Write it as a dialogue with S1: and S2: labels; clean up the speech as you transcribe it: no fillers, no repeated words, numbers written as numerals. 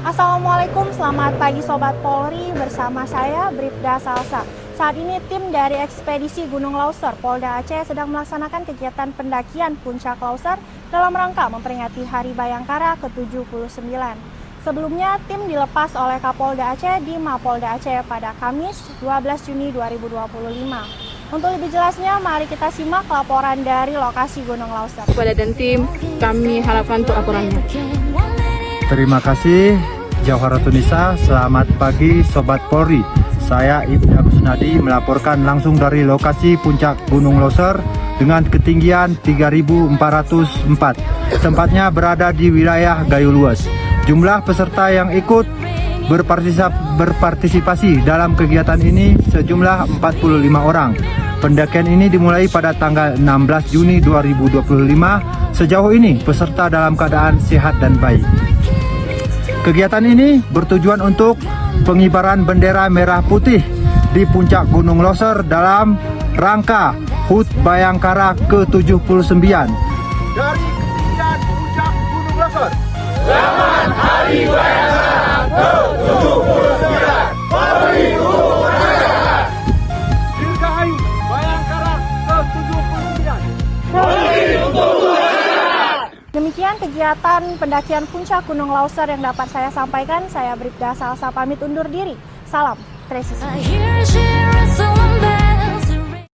S1: Assalamualaikum, selamat pagi Sobat Polri, bersama saya Bribda Salsa. Saat ini tim dari Ekspedisi Gunung Lauser Polda Aceh sedang melaksanakan kegiatan pendakian Puncak Lauser dalam rangka memperingati Hari Bayangkara ke-79. Sebelumnya, tim dilepas oleh Kapolda Aceh di Mapolda Aceh pada Kamis 12 Juni 2025. Untuk lebih jelasnya, mari kita simak laporan dari lokasi Gunung Lauser.
S2: Kepada dan tim, kami harapkan untuk laporannya.
S3: Terima kasih Jawharatunisa. Selamat pagi Sobat Polri. Saya Ibnu Agusnadi melaporkan langsung dari lokasi puncak Gunung Lauser dengan ketinggian 3.404. Tempatnya berada di wilayah Gayo Luas. Jumlah peserta yang ikut berpartisipasi dalam kegiatan ini sejumlah 45 orang. Pendakian ini dimulai pada tanggal 16 Juni 2025. Sejauh ini peserta dalam keadaan sehat dan baik. Kegiatan ini bertujuan untuk pengibaran bendera merah putih di puncak Gunung Lauser dalam rangka HUT Bayangkara ke-79 dari ketinggian puncak Gunung Lauser. Selamat Hari Bayangkara ke-79. Polri Gunung Lauser. Dirgahayu Bayangkara ke-79. Polri Gunung Lauser.
S1: Demikian kegiatan pendakian Puncak Gunung Lauser yang dapat saya sampaikan. Saya Bribda Salsa pamit undur diri. Salam presisi.